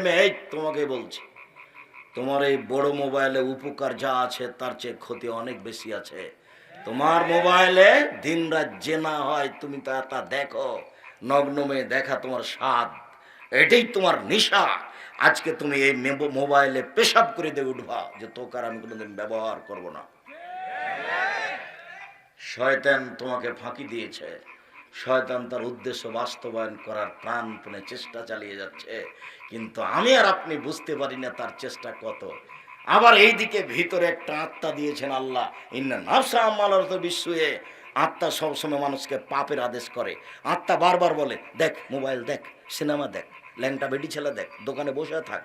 থেমে এই তোমাকে বলছি, তোমার এই বড় মোবাইলে উপকার যা আছে তার চেয়ে ক্ষতি অনেক বেশি আছে। তোমার মোবাইলে দিনরাত জেনা হয়, তুমি তা দেখো, নগ্ন মেয়ে দেখা তোমার স্বাদ, এটাই তোমার নেশা। আজকে তুমি এই মোবাইলে পেশাব করে দিয়ে উঠবা যে তোকে আর আমি কোনোদিন ব্যবহার করব না। শয়তান তোমাকে ফাঁকি দিয়েছে, শয়তান তার উদ্দেশ্য বাস্তবায়ন করার প্রাণপণে চেষ্টা চালিয়ে যাচ্ছে, কিন্তু আমি আর আপনি বুঝতে পারি না তার চেষ্টা কত। আবার এইদিকে ভিতরে একটা আত্মা দিয়েছেন আল্লাহ, ইন্না নাফসা আমালাত বিসুয়ে। আত্মা সবসময় মানুষকে পাপের আদেশ করে। আত্মা বারবার বলে দেখ মোবাইল দেখ, সিনেমা দেখ, ল্যাংটা বেটি ছেলে দেখ, দোকানে বসে থাক,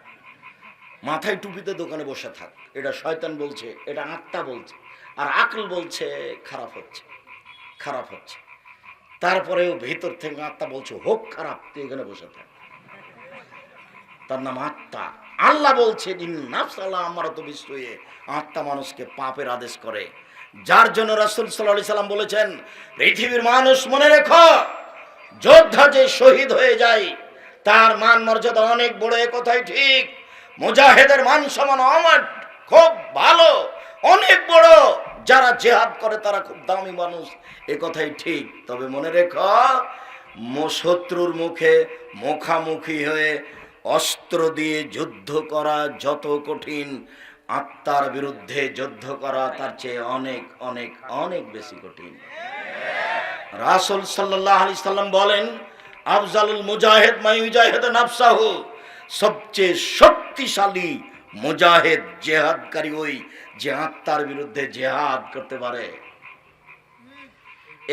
মাথায় টুপিতে দোকানে বসে থাক। এটা শয়তান বলছে, এটা আত্মা বলছে। আর আকল বলছে খারাপ হচ্ছে, খারাপ হচ্ছে। তারপরেও ভিতর থেকে আত্মা বলছে হোক খারাপ, তুই এখানে বসে থাক। তার নাম আত্মা। আল্লাহ বলছেন আত্মা মানুষকে পাপের আদেশ করে। যার জন্য রাসূল সাল্লাল্লাহু আলাইহি সাল্লাম বলেছেন, পৃথিবীর মানুষ মনে রেখো, যোদ্ধা যে শহীদ হয়ে যায় তার মান মর্যাদা অনেক বড়। এ কথাই ঠিক। মুজাহিদের মান সমান আমার খুব ভালো, অনেক বড়। যারা জিহাদ করে তারা খুব দামি মানুষ, এ কথাই ঠিক। তবে মনে রেখো, শত্রুর মুখে মুখামুখি হয়ে অস্ত্র দিয়ে যুদ্ধ করা যত কঠিন, আত্মার বিরুদ্ধে যুদ্ধ করা তার চেয়ে অনেক অনেক অনেক বেশি কঠিন। রাসূল সাল্লাল্লাহু আলাইহি সাল্লাম বলেন, আফজালুল মুজাহিদ মান ইউজাহিদু নাফসাহু। সবচেয়ে শক্তিশালী মুজাহিদ, জিহাদকারী ওই যে আত্মার বিরুদ্ধে জিহাদ করতে পারে।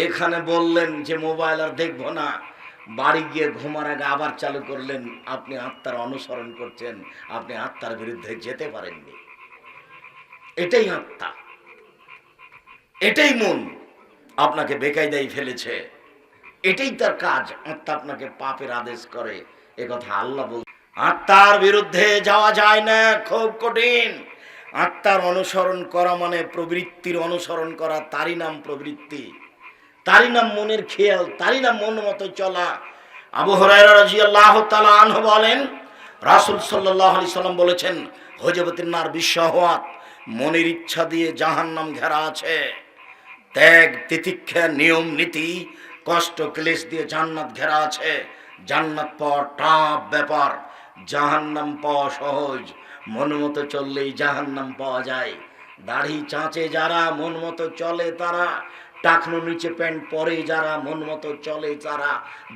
এখানে বললেন যে মোবাইল আর দেখবো না, বাড়ি গিয়ে ঘুমার আগে আবার চালু করলেন, আপনি আত্মার অনুসরণ করছেন, আপনি আত্মার বিরুদ্ধে যেতে পারেননি। এটাই আত্মা, এটাই মন আপনাকে বেকায়দায় ফেলেছে, এটাই তার কাজ। আত্মা আপনাকে পাপের আদেশ করে, এ কথা আল্লাহ বল। আত্মার বিরুদ্ধে যাওয়া যায় না, খুব কঠিন। আত্মার অনুসরণ করা মানে প্রবৃত্তির অনুসরণ করা, তারই নাম প্রবৃত্তি, তারই নাম মনের খেয়াল, তারই নাম মন মতো চলা। আবু হুরায়রা রাদিয়াল্লাহু তাআলা আনহু বলেন, রাসূল সাল্লাল্লাহু আলাইহি সাল্লাম বলেছেন, হুজবাতিন নার বিশাহাওয়াত, মনের ইচ্ছা দিয়ে জাহান্নাম ঘেরা আছে। ত্যাগ তিতিক্ষা নিয়ম নীতি কষ্ট ক্লেশ দিয়ে জান্নাত ঘেরা আছে। জান্নাত পাওয়া টাফ ব্যাপার, জাহান্নাম পাওয়া সহজ। মন মতো চললেই জাহান্নাম পাওয়া যায়। দাড়ি চাঁচে যারা মন মতো চলে তারা, টাকনো নিচে প্যান্ট পরে যারা মন মতো চলে তারা,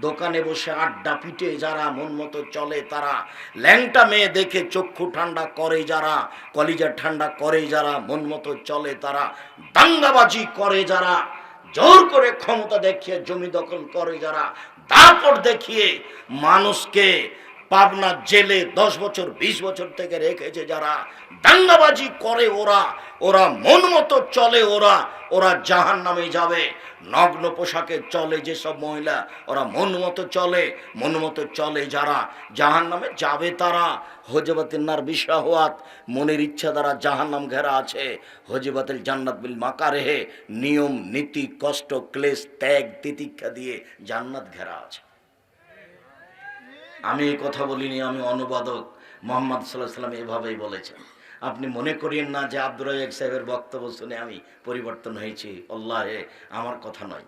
দোকানে বসে আড্ডা পিটে যারা মন মতো চলে তারা, ল্যাংটা মেয়ে দেখে চক্ষু ঠান্ডা করে যারা, কলিজা ঠান্ডা করে যারা মন মতো চলে তারা, দাঙ্গাবাজি করে যারা, জোর করে ক্ষমতা দেখিয়ে জমি দখল করে যারা, দাপট দেখিয়ে মানুষকে পাবনা জেলে 10 বছর 20 বছর থেকে রেখেছে যারা, দাঙ্গাবাজি করে ওরা, ওরা মন মতো চলে, ওরা ওরা জাহান্নামে যাবে। নগ্ন পোশাকে চলে যেসব মহিলা, ওরা মন মতো চলে, মন মতো চলে যারা, জাহান্নামে যাবে তারা। হুজবাতিন নার বিশাহাওয়াত, মনের ইচ্ছা দ্বারা জাহান্নাম ঘেরা আছে। হুজবাতিল জান্নাত বিল মাকারিহি, নিয়ম নীতি কষ্ট ক্লেশ ত্যাগ তিতিক্ষা দিয়ে জান্নাত ঘেরা আছে। আমি এই কথা বলিনি, আমি অনুবাদক। মুহাম্মদ সাল্লাল্লাহু আলাইহি সাল্লাম এভাবেই বলেছেন। আপনি মনে করিয়েন না যে আব্দুর রাজ্জাক সাহেবের বক্তব্য শুনে আমি পরিবর্তন হয়েছি, আল্লাহে, আমার কথা নয়।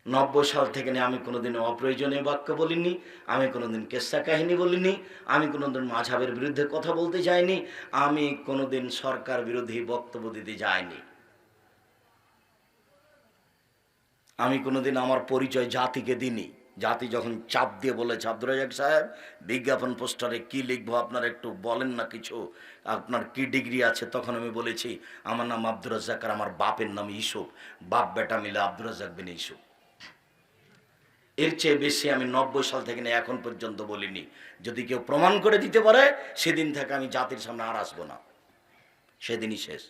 90 সাল থেকে আমি কোনোদিন অপ্রয়োজনীয় বাক্য বলিনি, আমি কোনোদিন কেসা কাহিনী বলিনি, আমি কোনোদিন মাযহাবের বিরুদ্ধে কথা বলতে যাইনি, আমি কোনোদিন সরকার বিরোধী বক্তব্য দিতে যাইনি। আমি কোনোদিন আমার পরিচয় জাতিকে দিইনি। জাতি যখন চাপ দিয়ে বলেছে, আব্দুর রাজ্জাক সাহেব বিজ্ঞাপন পোস্টারে কি লিখবো আপনারা একটু বলেন না কিছু, আপনার কি ডিগ্রি আছে, তখন আমি বলেছি আমার নাম আব্দুর রাজ্জাক আর আমার বাপের নাম ইউসুফ, বাপ বেটা মিলে আব্দুর রাজ্জাক বিন ইউসুফ। এর চেয়ে বেশি আমি 90 সাল থেকে এখন পর্যন্ত বলিনি। যদি কেউ প্রমাণ করে দিতে পারে, সেদিন থেকে আমি জাতির সামনে আর আসবো না, সেদিনই শেষ।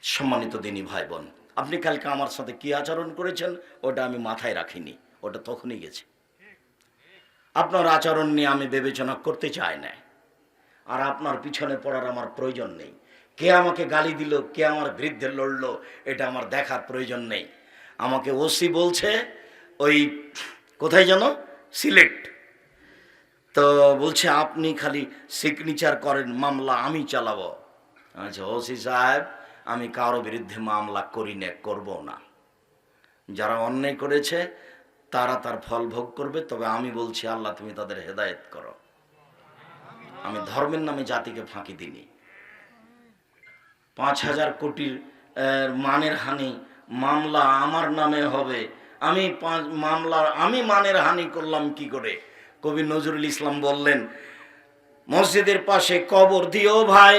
সম্মানিত দিনী ভাই বোন, আপনি কালকে আমার সাথে কি আচরণ করেছেন ওটা আমি মাথায় রাখিনি, ওটা তখনই গেছে। আপনার আচরণ নিয়ে আমি বিবেচনা করতে চাই না, আর আপনার পিছনে পড়ার আমার প্রয়োজন নেই। কে আমাকে গালি দিল, কে আমার বিরুদ্ধে লড়লো, এটা আমার দেখার প্রয়োজন নেই। আমাকে ওসি বলছে ওই কোথায় যেন সিলেট, তো বলছে আপনি খালি সিগনেচার করেন, মামলা আমি চালাবো। আচ্ছা ওসি সাহেব, আমি কারো বিরুদ্ধে মামলা করি না, করবো না। যারা অন্যায় করেছে তারা তার ফল ভোগ করবে, তবে আমি বলছি আল্লাহ তুমি তাদের হেদায়েত করো। আমি ধর্মের নামে জাতিকে ফাঁকি দিইনি। 5,000 কোটির মানের হানি মামলা আমার নামে হবে, আমি মানের হানি করলাম কি করে? কবি নজরুল ইসলাম বললেন, মসজিদের পাশে কবর দিও ভাই,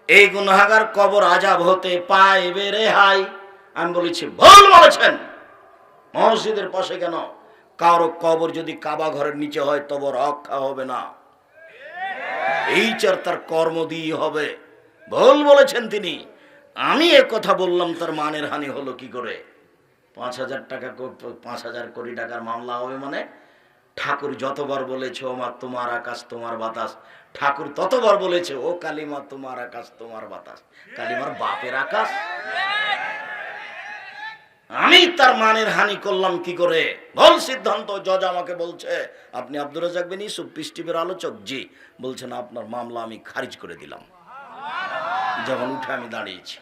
এই গুনাহগার কবর আযাব হতে পাইবে রেহাই। আমি বলেছি ভুল বলেছেন। মসজিদের পাশে কেন? কারো কবর যদি কাবা ঘরের নিচে হয় তবে রক্ষা হবে না, এই চার তার কর্ম দিয়ে হবে। ভুল বলেছেন তিনি। আমি এ কথা বললাম, তার মানের হানি হলো কি করে? 5,000 টাকা 5,000 কোটি টাকার মামলা হবে মানে? ঠাকুর যতবার বলেছে ও মা তোমার আকাশ তোমার বাতাস, ঠাকুর ততবার বলেছে ও কালিমা তোমার আকাশ তোমার বাতাস। কালিমার বাপের আকাশ। আমি তার মানের হানি করলাম কি করে? ভুল সিদ্ধান্ত। জজ আমাকে বলছে, আপনি আব্দুর রাজ্জাক বিন ইউসুফ, পিস টিভির আলোচক। জি। বলছেন আপনার মামলা আমি খারিজ করে দিলাম। যখন উঠে আমি দাঁড়িয়েছি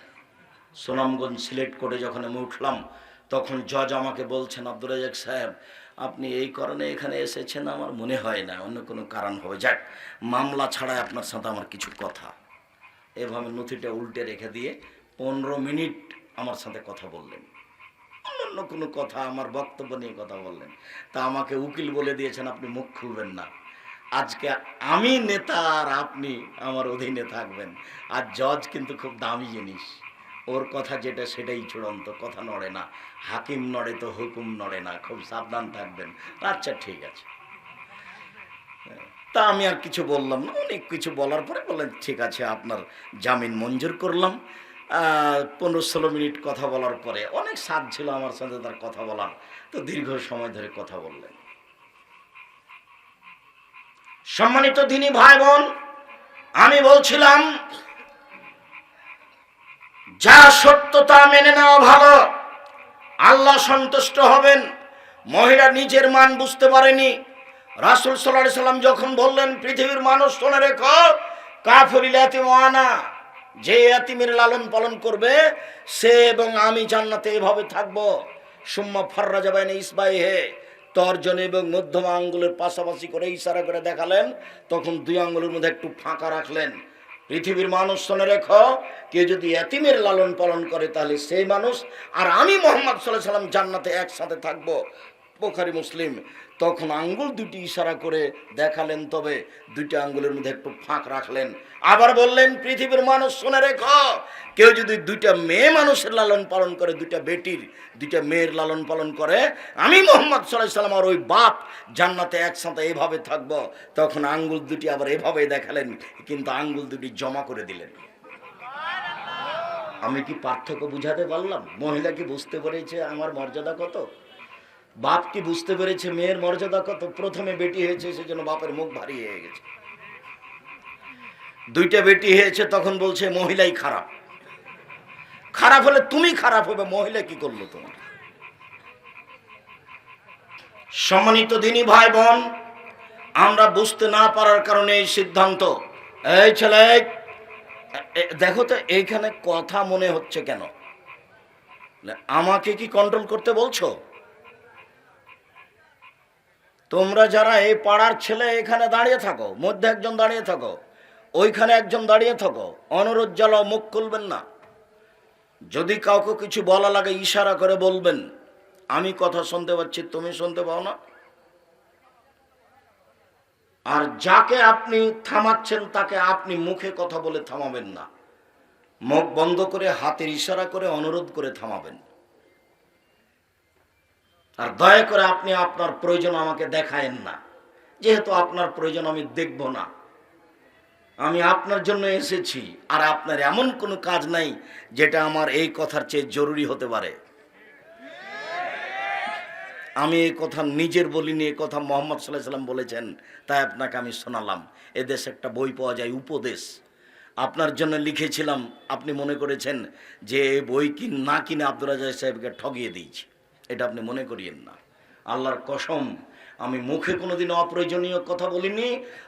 সুনামগঞ্জ সিলেট কোর্টে, যখন আমি উঠলাম তখন জজ আমাকে বলছেন, আব্দুর রাজ্জাক সাহেব আপনি এই কারণে এখানে এসেছেন আমার মনে হয় না, অন্য কোনো কারণ হবে। যাক, মামলা ছাড়াই আপনার সাথে আমার কিছু কথা। এভাবে নথিটা উল্টে রেখে দিয়ে 15 মিনিট আমার সাথে কথা বললেন। অন্য কোনো কথা, আমার বক্তব্য নিয়ে কথা বললেন। তা আমাকে উকিল বলে দিয়েছেন আপনি মুখ খুলবেন না। আজকে আমি নেতা আর আপনি আমার অধীনে থাকবেন। আর জজ কিন্তু খুব দামি জিনিস, ওর কথা যেটা সেটাই চূড়ান্ত, কথা নড়ে না। হাকিম নড়ে তো হুকুম নড়ে না, খুব সাবধান থাকবেন। আচ্ছা ঠিক আছে। তা আমি আর কিছু বললাম না। অনেক কিছু বলার পরে বললেন ঠিক আছে আপনার জামিন মঞ্জুর করলাম। 15-16 মিনিট কথা বলার পরে অনেক স্বাদ ছিল আমার সাথে তার কথা বলার, তো দীর্ঘ সময় ধরে কথা বললেন। সম্মানিত দিনী ভাই বোন, আমি বলছিলাম যা সত্য তা মেনে নেওয়া ভালো, আল্লাহ সন্তুষ্ট হবেন। মহিলা নিজের মান বুঝতে পারেনি। রাসূল সাল্লাল্লাহু আলাইহি সাল্লাম যখন বললেন পৃথিবীর মানুষ শুনে রেখো, কাফিরুল ইয়াতীম ওয়ানা, যে ইয়াতীমের লালন পালন করবে সে এবং আমি জান্নাতে এভাবে থাকবো। সুম্মা ফাররাজা বাইনা ইসবাইহি, তর্জনী এবং মধ্যমা আঙ্গুলের পাশাপাশি করে ইশারা করে দেখালেন, তখন 2 আঙ্গুলের মধ্যে একটু ফাঁকা রাখলেন। পৃথিবীর মানুষ শুনে রেখো, কেউ যদি ইয়াতীমের লালন পালন করে তাহলে সেই মানুষ আর আমি মুহাম্মদ সাল্লাল্লাহু আলাইহি সাল্লাম জান্নাতে একসাথে থাকবো। বুখারী মুসলিম। তখন আঙ্গুল দুটি ইশারা করে দেখালেন, তবে 2টা আঙ্গুলের মধ্যে একটু ফাঁক রাখলেন। আবার বললেন পৃথিবীর মানুষ শুনে রেখো, কেউ যদি 2টা মেয়ে মানুষের লালন পালন করে, 2টা মেয়ের লালন পালন করে, আমি মুহাম্মদ সাল্লাল্লাহু আলাইহি সাল্লাম আর ওই বাপ জান্নাতে একসাথে এভাবে থাকবো। তখন আঙ্গুল দুটি আবার এভাবে দেখালেন, কিন্তু আঙ্গুল দুটি জমা করে দিলেন। আমি কি পার্থক্য বুঝাতে পারলাম? মহিলা কি বুঝতে পেরেছে আমার মর্যাদা কত? বাপ কি বুঝতে পেরেছে মেয়ের মর্যাদা কত? প্রথমে বেটি হয়েছে সেজন্য বাপের মুখ ভারী হয়ে গেছে। 2টা বেটি হয়েছে তখন বলছে মহিলাই খারাপ। খারাপ হলে তুমি খারাপ হবে, মহিলা কি করলো তোমার? সম্মানিত দিনী ভাই বোন, আমরা বুঝতে না পারার কারণে এই সিদ্ধান্ত। এই ছেলে দেখো তো এইখানে কথা মনে হচ্ছে কেন? আমাকে কি কন্ট্রোল করতে বলছো? তোমরা যারা এই পাড়ার ছেলে এখানে দাঁড়িয়ে থাকো, মধ্যে একজন দাঁড়িয়ে থাকো, ওইখানে একজন দাঁড়িয়ে থাকো, অনুরোধ জ্বালাও, মুখ খুলবেন না। যদি কাউকে কিছু বলা লাগে ইশারা করে বলবেন, আমি কথা শুনতে পাচ্ছি তুমি শুনতে পাও না। আর যাকে আপনি থামাচ্ছেন তাকে আপনি মুখে কথা বলে থামাবেন না, মুখ বন্ধ করে হাতের ইশারা করে অনুরোধ করে থামাবেন। আর দয়া করে আপনি আপনার প্রয়োজন আমাকে দেখায়েন না, যেহেতু আপনার প্রয়োজন আমি দেখব না। আমি আপনার জন্য এসেছি, আর আপনার এমন কোনো কাজ নাই যেটা আমার এই কথার চেয়ে জরুরি হতে পারে। আমি এই কথা নিজের বলিনি, এই কথা মুহাম্মদ সাল্লাল্লাহু আলাইহি সাল্লাম বলেছেন, তাই আপনাকে আমি শোনালাম। এদেশে একটা বই পাওয়া যায় উপদেশ, আপনার জন্য লিখেছিলাম। আপনি মনে করেছেন যে এই বই না কিনে আব্দুর রাজ্জাক সাহেবকে ঠগিয়ে দিয়েছি, এটা আপনি মনে করিয়েন না। আল্লাহর কসম, আমি মুখে কোনোদিন অপ্রয়োজনীয় কথা বলিনি,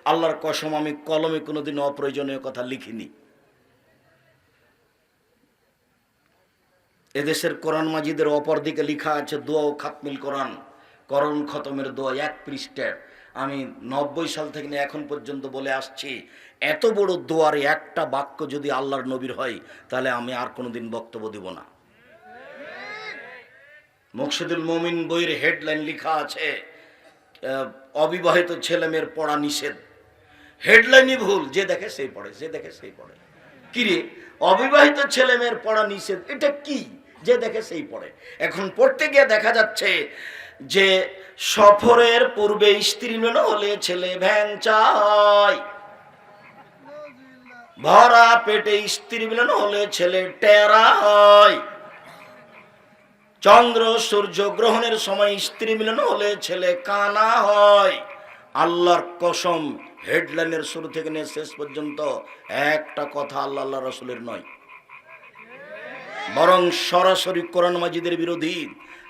আল্লাহর কসম আমি কলমে কোনোদিন অপ্রয়োজনীয় কথা লিখিনি। এদেশের কোরআন মাজিদের অপর দিকে লেখা আছে দোয়া ও খাতমিল কোরআন, করণ খতমের দোয়া 1 পৃষ্ঠার। আমি 90 সাল থেকে এখন পর্যন্ত বলে আসছি, এত বড় দোয়ার একটা বাক্য যদি আল্লাহর নবীর হয় তাহলে আমি আর কোনোদিন বক্তব্য দিব না। মুকশিদুল মুমিন বইয়ের হেডলাইন লেখা আছে অবিবাহিত ছেলে মেয়ের পড়া নিষেধ। হেডলাইনই ভুল, যে দেখে সেই পড়ে, যে দেখে সেই পড়ে। কিরে, অবিবাহিত ছেলে মেয়ের পড়া নিষেধ, এটা কি? যে দেখে সেই পড়ে। এখন পড়তে গিয়ে দেখা যাচ্ছে যে সফরের পূর্বে স্ত্রী মিলন হলে ছেলে ভ্যাংচা হয়, ভরা পেটে স্ত্রী মিলন হলে ছেলে টেরা হয়, চন্দ্র সূর্য গ্রহণের সময় স্ত্রী মিলন হলে ছেলে কানা হয়। আল্লাহর কসম, হেডলাইনের শুরু থেকে নিয়ে শেষ পর্যন্ত একটা কথা আল্লাহ রাসূলের নয়, বরং সরাসরি কোরআন মাজিদের বিরোধী।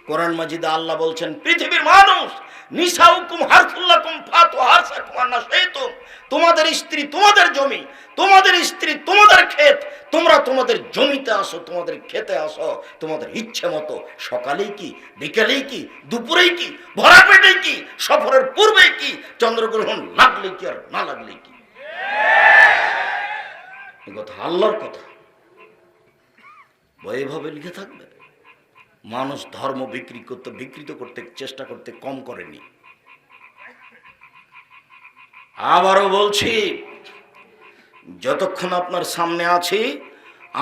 কোরআন মাজিদে আল্লাহ বলছেন, পৃথিবীর মানুষ নিসাউকুম হারসুল্লাকুম ফাতু হারসাকুম আন্নাশাইতুম, তোমাদের স্ত্রী তোমাদের জমি, তোমাদের স্ত্রী তোমাদের ক্ষেত, তোমরা তোমাদের জমিতে আসো, তোমাদের খেতে আসো তোমাদের ইচ্ছে মতো, সকালেই কি, বিকেলেই কি, দুপুরেই কি, ভরা পেটে কি, সফরের পূর্বে কি, চন্দ্রগ্রহণ লাগলে কি আর না লাগলে কি। এই কথা আল্লাহর কথা, এভাবে লিখে থাকবে। মানুষ ধর্ম বিকৃত করতে চেষ্টা করতে কম করেনি। আবারও বলছি, যতক্ষণ আপনার সামনে আছি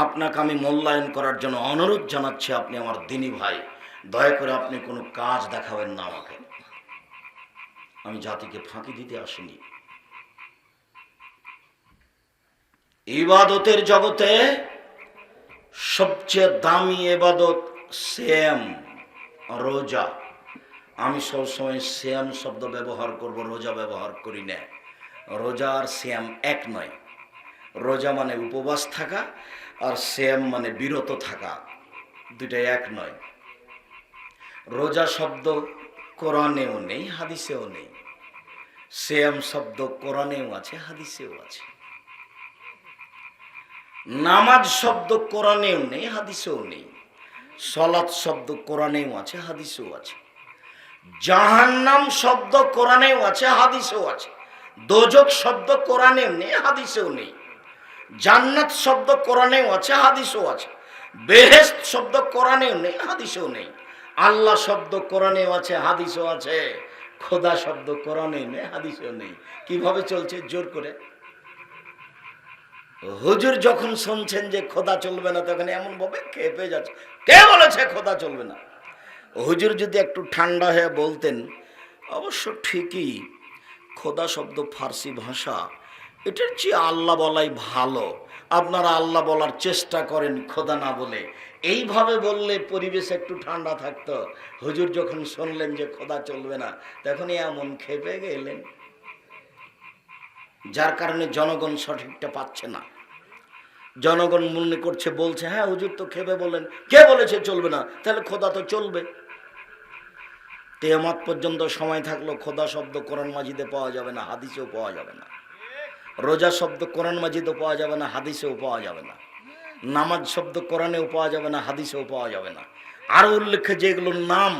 আপনাকে আমি মূল্যায়ন করার জন্য অনুরোধ জানাচ্ছি। আপনি আমার দিনী ভাই, দয়া করে আপনি কোনো কাজ দেখাবেন না আমাকে। আমি জাতিকে ফাঁকি দিতে আসিনি। ইবাদতের জগতে সবচেয়ে দামি ইবাদত সিয়াম, রোজা। আমি সবসময় সিয়াম শব্দ ব্যবহার করব, রোজা ব্যবহার করি না। রোজা আর সিয়াম এক নয়। রোজা মানে উপবাস থাকা, আর সিয়াম মানে বিরত থাকা, দুইটা এক নয়। রোজা শব্দ কোরআনেও নেই, হাদিসেও নেই। সিয়াম শব্দ কোরআনেও আছে, হাদিসেও আছে। নামাজ শব্দ কোরআনেও নেই, হাদিসেও নেই। সালাত শব্দ কোরআনেও আছে, হাদিসেও আছে। জাহান্নাম শব্দ কোরআনেও আছে, হাদিসেও আছে। দোজখ শব্দ কোরআনেও নেই, হাদিসেও নেই। জান্নাত শব্দ কোরআনেও আছে, হাদিসেও আছে। বেহেশত শব্দ কোরআনেও নেই, হাদিসেও নেই। আল্লাহ শব্দ কোরআনেও আছে, হাদিসেও আছে। খোদা শব্দ কোরআনেও নেই, হাদিসেও নেই। কিভাবে চলছে? জোর করে। হুজুর যখন শুনছেন যে খোদা চলবে না, তখন এমন ভাবে খেপে যাচ্ছে, কে বলেছে খোদা চলবে না? হুজুর যদি একটু ঠান্ডা হয়ে বলতেন, অবশ্য ঠিকই, খোদা শব্দ ফার্সি ভাষা, এটার চেয়ে আল্লাহ বলাই ভালো, আপনারা আল্লাহ বলার চেষ্টা করেন খোদা না বলে। এইভাবে বললে পরিবেশ একটু ঠান্ডা থাকতো। হুজুর যখন শুনলেন যে খোদা চলবে না, তখনই এমন খেপে গেলেন, যার কারণে জনগণ সঠিকটা পাচ্ছে না। জনগণ মনে করছে, বলছে, হ্যাঁ হুজুর তো খেপে বলেন, কে বলেছে চলবে না? তাহলে খোদা তো চলবে। কিয়ামত পর্যন্ত সময় থাকলো খোদা শব্দ কোরআন মাজিদে পাওয়া যাবে না, হাদিসেও পাওয়া যাবে না। রোজা শব্দ কোরআন মাজিদেও পাওয়া যাবে না, হাদিসেও পাওয়া যাবে না। নামাজ শব্দ কোরআনেও পাওয়া যাবে না, হাদিসেও পাওয়া যাবে না। আরো উল্লেখ্য যেগুলো নাম,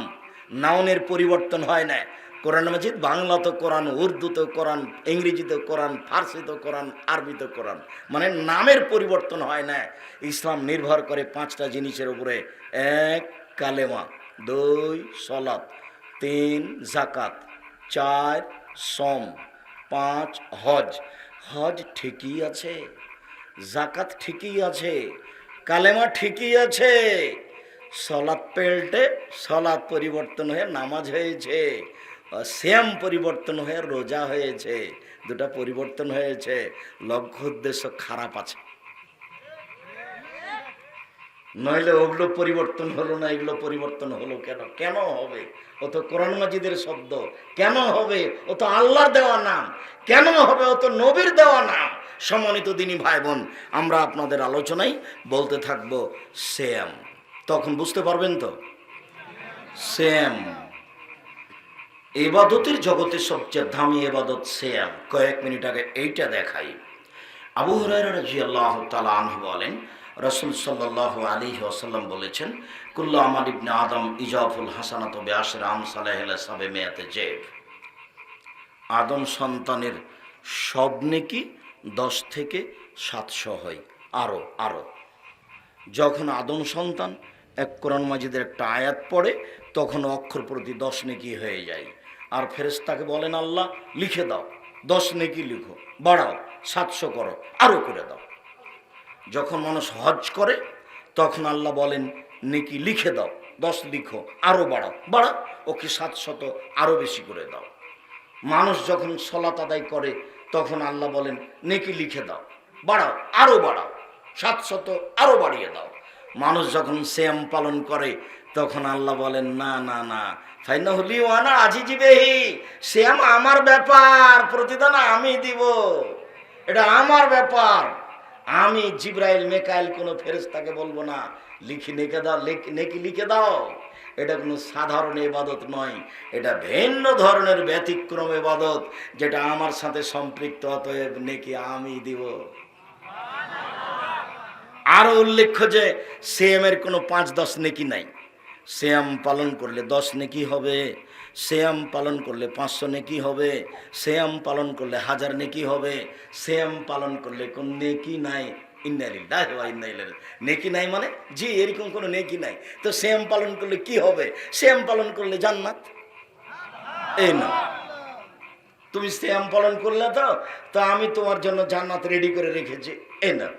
নাউনের পরিবর্তন হয় না। কোরআন মাজিদ বাংলাতে কোরআন, উর্দুতে কোরআন, ইংরেজিতে কোরআন, ফার্সিতে কোরআন, আরবিতে কোরআন, মানে নামের পরিবর্তন হয় না। ইসলাম নির্ভর করে 5টা জিনিসের উপরে: 1 কালেমা, 2 সলাত, 3 জাকাত, 4 সম, 5 হজ। হজ ঠিকই আছে, জাকাত ঠিকই আছে, কালেমা ঠিকই আছে, সলাত পেল্টে সলাত পরিবর্তন হয়ে নামাজ হয়েছে, সিয়াম পরিবর্তন হয়ে রোজা হয়েছে। দুটা পরিবর্তন হয়েছে, লক্ষ্য উদ্দেশ্য খারাপ আছে। নইলে ওগুলো পরিবর্তন হলো না, এগুলো পরিবর্তন হলো কেন? কেন হবে? ও তো কোরআন মাজিদের শব্দ। কেন হবে? ও তো আল্লাহর দেওয়া নাম। কেন হবে? ও তো নবীর দেওয়া নাম। সম্মানিত দিনী ভাই বোন, আমরা আপনাদের আলোচনায় বলতে থাকবো সিয়াম। তখন বুঝতে পারবেন তো সিয়াম। ইবাদতের জগতে সবচেয়ে দামি ইবাদত সিয়াম। কয়েক মিনিট আগে এইটা দেখাই। আবু হুরায়রা রাদিয়াল্লাহু তাআলা আনহু বলেন, রাসূল সাল্লাল্লাহু আলাইহি ওয়াসাল্লাম বলেছেন, কুল্লু আমাল ইবনে আদম ইজাফুল হাসানাতু বিআশরি আমসালিহা সাবিমিয়াতি জাইফ। আদম সন্তানের সব নেকি 10 থেকে 700 হয়। আরো যখন আদম সন্তান এক কোরআন মাজিদের একটা আয়াত পড়ে তখন অক্ষর প্রতি 10 নেকি হয়ে যায়। আর ফেরেশতাকে বলেন, আল্লাহ লিখে দাও, 10 নেকি লিখো, বাড়াও, 700 করো, আরো করে দাও। যখন মানুষ হজ করে তখন আল্লাহ বলেন, নেকি লিখে দাও, 10 লিখো, আরো বাড়াও, ওকে 700 আরো বেশি করে দাও। মানুষ যখন সালাত আদায় করে তখন আল্লাহ বলেন, নেকি লিখে দাও, আরো বাড়াও, 700 আরো বাড়িয়ে দাও। মানুষ যখন সিয়াম পালন করে তখন আল্লাহ বলেন, না ফাইনাহু লি ওয়া আনা আজিজি বিহি, সিয়াম আমার ব্যাপার, প্রতিদান আমি দিব, এটা আমার ব্যাপার। আমি জিবরাইল মিকাইল কোনো ফেরেশতাকে বলবো না নেকি লিখে দাও। এটা কোনো সাধারণ ইবাদত নয়, এটা ভিন্ন ধরনের ব্যতিক্রম ইবাদত, যেটা আমার সাথে সম্পৃক্ত, অতএব নেকি আমি দিব। আরো উল্লেখ্য যে সিয়ামের কোনো 5-10 নেকি নাই। সিয়াম পালন করলে 10 নেকি হবে, সিয়াম পালন করলে 500 নেকি হবে, সিয়াম পালন করলে 1000 নেকি হবে, সিয়াম পালন করলে কোন নেকি নাই। ইন্না লিল্লাহি ওয়া ইন্না ইলাইহি রাজিউন। নেকি নাই মানে জি এরকম কোনো নেকি নাই। তো সিয়াম পালন করলে কি হবে? সিয়াম পালন করলে জান্নাত। এই না, তুমি সিয়াম পালন করলে তো আমি তোমার জন্য জান্নাত রেডি করে রেখেছি। এই না,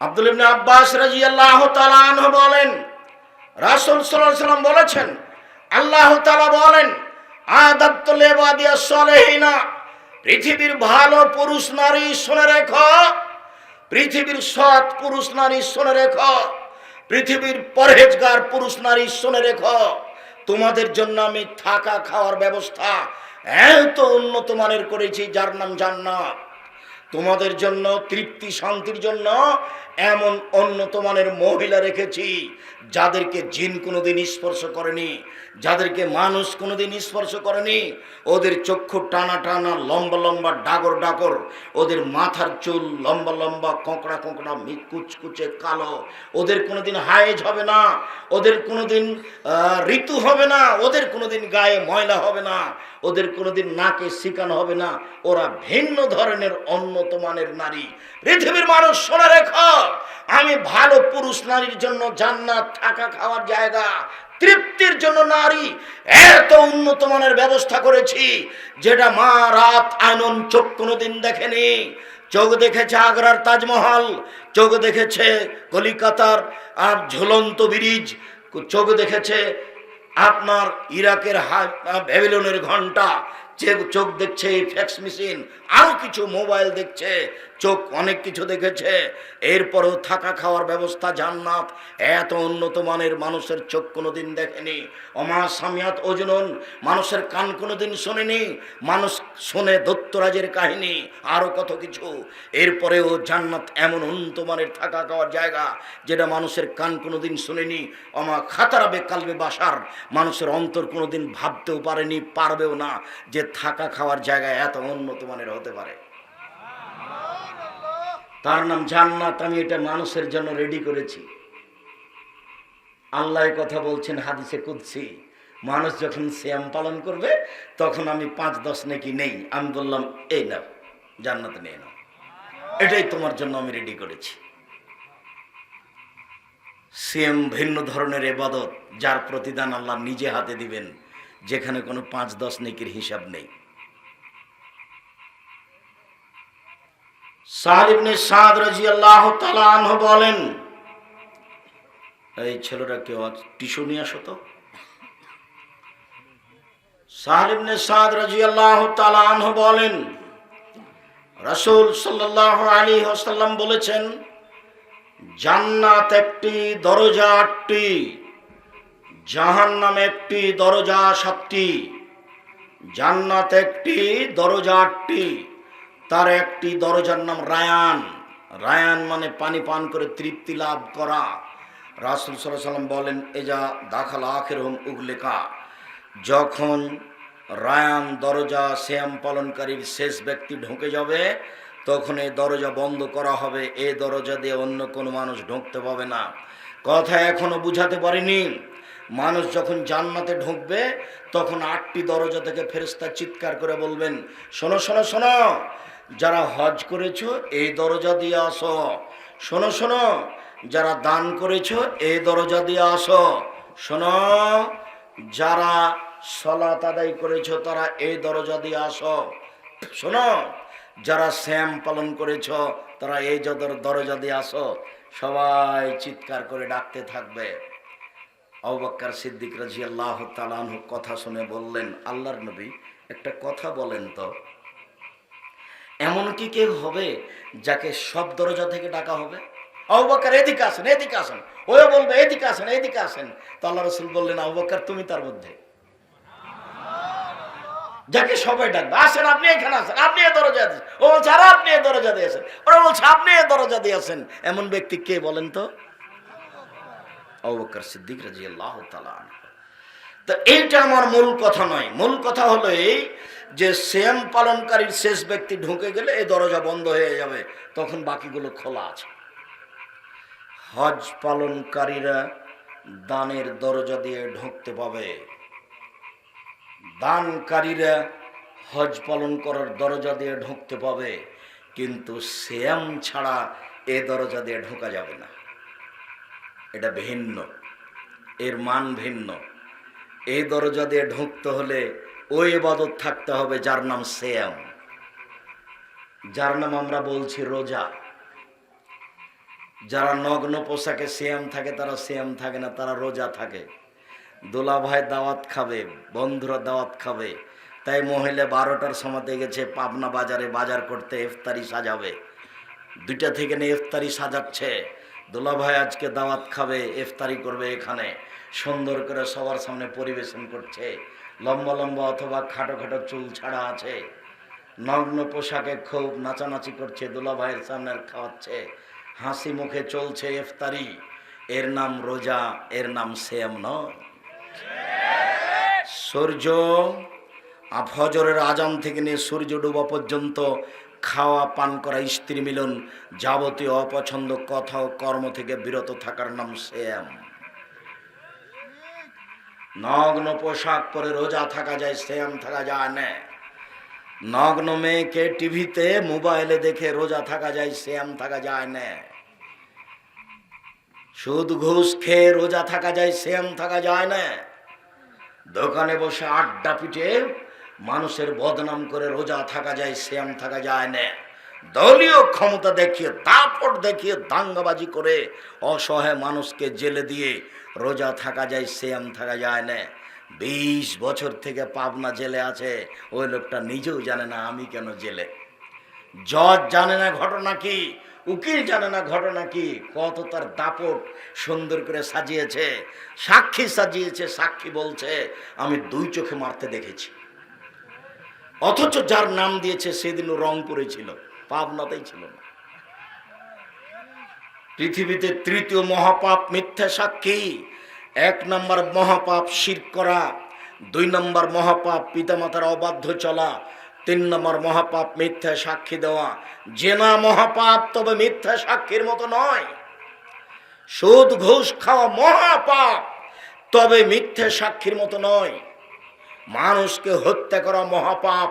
আব্দুল্লাহ ইবনে আব্বাস রাদিয়াল্লাহু তাআলা আনহু বলেন, রাসূল সাল্লাল্লাহু আলাইহি ওয়াসাল্লাম বলেছেন, আল্লাহ তাআলা বলেন, আদাতু লিবাদিয়াস সালিহিনা, পৃথিবীর ভালো পুরুষ নারী শুনে রেখো, পৃথিবীর সৎ পুরুষ নারী শুনে রেখো, পৃথিবীর পরহেজগার পুরুষ নারী শুনে রেখো, তোমাদের জন্য আমি থাকা খাওয়ার ব্যবস্থা এত উন্নত মানের করেছি যার নাম জান্নাত। তোমাদের জন্য তৃপ্তি শান্তির জন্য এমন উন্নত মানের মহিলা রেখেছি যাদেরকে জিন কোনোদিন স্পর্শ করেনি, যাদেরকে মানুষ কোনোদিন স্পর্শ করেনি। ওদের চক্ষু টানা টানা, লম্বা লম্বা, ডাগর ডাগর, ওদের মাথার চুল লম্বা লম্বা, কোঁকড়া কোঁকড়া, কুচকুচে কালো। ওদের কোনোদিন হায়েজ হবে না, ওদের কোনোদিন ঋতু হবে না, ওদের কোনোদিন গায়ে ময়লা হবে না, ওদের কোনোদিন নাকে শিকানো হবে না। ওরা ভিন্ন ধরনের উন্নত মানের নারী। পৃথিবীর মানুষ শোনা রেখো, আমি ভালো পুরুষ নারীর জন্য জান্নাত, থাকা খাওয়ার জায়গা, তৃপ্তির জন্য নারী এত উন্নত মানের ব্যবস্থা করেছি যেটা মা রাত আয়নন চোখ কোনোদিন দেখেনি। চোখ দেখেছে আগ্রার তাজমহল, চোখ দেখেছে কলিকাতার আর ঝুলন্ত ব্রিজ, চোখ দেখেছে আপনার ইরাকের ব্যাবিলনের ঘন্টা, চোখ দেখছে ফ্যাক্স মেশিন, আরো কিছু মোবাইল দেখছে, চোখ অনেক কিছু দেখেছে। এরপরেও থাকা খাওয়ার ব্যবস্থা জান্নাত, এত উন্নত মানের মানুষের চোখ কোনোদিন দেখেনি। অমা সামিয়াত ওজুনুন, মানুষের কান কোনোদিন শোনেনি, মানুষ শোনে দত্তরাজের কাহিনী, আরো কত কিছু। এরপরেও জান্নাত এমন উন্নত মানের থাকা খাওয়ার জায়গা যেটা মানুষের কান কোনোদিন শোনেনি। অমা খাতারাবে কালবে বাসার, মানুষের অন্তর কোনোদিন ভাবতেও পারেনি, পারবেও না যে থাকা খাওয়ার জায়গা এত উন্নত মানের হতে পারে। তার নাম জান্নাত। আমি এটা মানুষের জন্য রেডি করেছি। আল্লাহ কথা বলছেন হাদিসে কুদসি, মানুষ যখন সিয়াম পালন করবে তখন আমি 5-10 নেকি নেই, আমি বললাম এই নাও জান্নাত নিয়ে নাও, এটাই তোমার জন্য আমি রেডি করেছি। সিয়াম ভিন্ন ধরনের ইবাদত, যার প্রতিদান আল্লাহ নিজে হাতে দিবেন, যেখানে কোনো 5-10 নেকির হিসাব নেই। সাহল ইবনে সাদ রাদিয়াল্লাহু তাআলা আনহু বলেন, এই ছেলেরা কেউ টিস্যু নিয়ে আসো তো। সাহল ইবনে সাদ রাদিয়াল্লাহু তাআলা আনহু বলেন, রাসূল সাল্লাল্লাহু আলাইহি ওয়াসাল্লাম বলেছেন, জান্নাত একটি দরজা 8টি, জাহান্নাম একটি দরজা 7টি। জান্নাত একটি দরজা 8টি, তার একটি দরজার নাম রায়ান। রায়ান মানে পানি পান করে তৃপ্তি লাভ করা। রাসূল সাল্লাল্লাহু আলাইহি ওয়াসাল্লাম বলেন, এজা দাখাল আখিরুহুম উগলিকা, যখন রায়ান দরজা সিয়াম পালনকারীর শেষ ব্যক্তি ঢুকে যাবে তখন এই দরজা বন্ধ করা হবে, এই দরজা দিয়ে অন্য কোনো মানুষ ঢুকতে পাবে না। কথা এখনো বুঝাতে পারিনি। মানুষ যখন জান্নাতে ঢুকবে তখন 8টি দরজা থেকে ফেরেশতা চিৎকার করে বলবেন, শোনো শোনো শোনো, যারা হজ করেছো এই দরজা দিয়ে আসো, শোনো শোনো, যারা দান করেছো এই দরজা দিয়ে আসো, শোনো, যারা সালাত আদায় করেছো তারা এই দরজা দিয়ে আসো, শোনো, যারা সিয়াম পালন করেছো তারা এই দরজা দিয়ে আসো। সবাই চিৎকার করে ডাকতে থাকবে। আবু বকর সিদ্দিক রাদিয়াল্লাহু তাআলা আনহু কথা শুনে বললেন, আল্লাহর নবী, একটা কথা বলেন তো, এমন কি কেউ হবে যাকে সব দরজা থেকে ডাকা হবে? আবু বকর, এদিকে আসেন, এদিকে আসেন। ওও বলবে, এদিকে আসেন, এদিকে আসেন। তো আল্লাহ রাসূল বললেন, আবু বকর, তুমি তার মধ্যে, যাকে সবাই ডাকবে, আসেন, আপনি এখানে আসেন, আপনি এই দরজা দিয়েছেন। ও বলছে, আর আপনি এই দরজা দিয়েছেন। ওরা বলছে, আপনি এই দরজা দিয়েছেন। এমন ব্যক্তি কে বলেন তো? আবু বকর সিদ্দিক রাদিয়াল্লাহু তাআলা আনহু। তো এইটা আমার মূল কথা নয়। মূল কথা হলো এই যে সিয়াম পালনকারীর শেষ ব্যক্তি ঢুকে গেলে এই দরজা বন্ধ হয়ে যাবে, তখন বাকিগুলো খোলা আছে। হজ পালনকারীরা দানের দরজা দিয়ে ঢুকতে পাবে, দানকারীরা হজ পালন করার দরজা দিয়ে ঢুকতে পাবে, কিন্তু সিয়াম ছাড়া এ দরজা দিয়ে ঢোকা যাবে না। এটা ভিন্ন, এর মান ভিন্ন। এই দরজা দিয়ে ঢুকতে হলে ওই ইবাদত থাকতে হবে যার নাম সিয়াম, যার নাম আমরা বলছি রোজা। যারা নগ্ন পোশাকে সিয়াম থাকে তারা সিয়াম থাকে না, তারা রোজা থাকে। দোলা ভাই দাওয়াত খাবে, বন্ধুরা দাওয়াত খাবে, তাই মহিলা 12টার সময় গেছে পাবনা বাজারে বাজার করতে, ইফতারি সাজাবে। 2টা থেকে নিয়ে ইফতারি সাজাচ্ছে। দোলা ভাই আজকে দাওয়াত খাবে, ইফতারি করবে এখানে, সুন্দর করে সবার সামনে পরিবেশন করছে। লম্বা লম্বা অথবা খাটো খাটো চুল ছাড়া আছে, নগ্ন পোশাকে খুব নাচানাচি করছে, দোলা ভাইয়ের সামনে খাওয়াচ্ছে, হাসি মুখে চলছে ইফতারি। এর নাম রোজা, এর নাম সিয়াম নয়। সূর্য ফজরের আজান থেকে নিয়ে সূর্য ডোবা পর্যন্ত খাওয়া পান করা, স্ত্রী মিলন, যাবতীয় অপছন্দ কথা ও কর্ম থেকে বিরত থাকার নাম সিয়াম। নগ্ন পোশাক পরে রোজা থাকা যায়, সিয়াম থাকা যায় না। নগ্ন মেয়েকে টিভিতে মোবাইলে দেখে রোজা থাকা যায়, সিয়াম থাকা যায় না। সুদ ঘুষ খেয়ে রোজা থাকা যায়, সিয়াম থাকা যায় না। দোকানে বসে আড্ডা পিটে মানুষের বদনাম করে রোজা থাকা যায়, সিয়াম থাকা যায় না। দলীয় ক্ষমতা দেখিয়ে, দাপট দেখিয়ে, দাঙ্গাবাজি করে অসহায় মানুষকে জেলে দিয়ে রোজা থাকা যায়, সিয়াম থাকা যায় না। 20 বছর থেকে পাবনা জেলে আছে, ওই লোকটা নিজেও জানে না আমি কেন জেলে। জজ জানে না ঘটনা কি, উকিল জানে না ঘটনা কি। কত তার দাপট সুন্দর করে সাজিয়েছে, সাক্ষী সাজিয়েছে, সাক্ষী বলছে আমি 2 চোখে মারতে দেখেছি। অথচ যার নাম দিয়েছে সেদিনও রংপুরে ছিল, পাবনাতেই ছিল না। পৃথিবীতে 3য় মহাপাপ মিথ্যা সাক্ষী। 1 নম্বর মহাপাপ শিরক করা, 2 নম্বর মহাপাপ পিতামাতার অবাধ্য চলা, 3 নম্বর মহাপাপ মিথ্যা সাক্ষী দেওয়া। জেনা মহাপাপ, তবে মিথ্যা সাক্ষীর মতো নয়। সুদ ঘুষ খাওয়া মহাপাপ, তবে মিথ্যা সাক্ষীর মতো নয়। মানুষকে হত্যা করা মহাপাপ,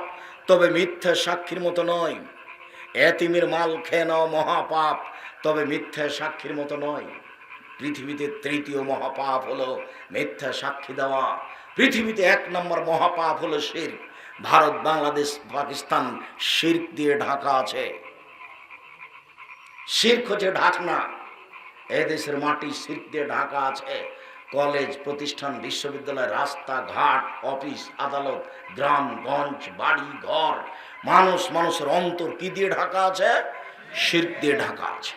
তবে মিথ্যা সাক্ষীর মতো নয়। এতিমের মাল খেয়ে নেওয়া মহাপাপ, তবে মিথ্যা সাক্ষীর মতো নয়। পৃথিবীতে 3য় মহাপাপ হলো মিথ্যা সাক্ষী দেওয়া। পৃথিবীতে 1 নম্বর মহাপাপ হলো শিরক। ভারত, বাংলাদেশ, পাকিস্তান শিরক দিয়ে ঢাকা আছে। শিরক হচ্ছে ঢাকনা। এদেশের মাটি শিরক দিয়ে ঢাকা আছে। কলেজ, প্রতিষ্ঠান, বিশ্ববিদ্যালয়, রাস্তা ঘাট, অফিস আদালত, গ্রাম গঞ্জ, বাড়ি ঘর, মানুষের অন্তর কি দিয়ে ঢাকা আছে? শিরক দিয়ে ঢাকা আছে।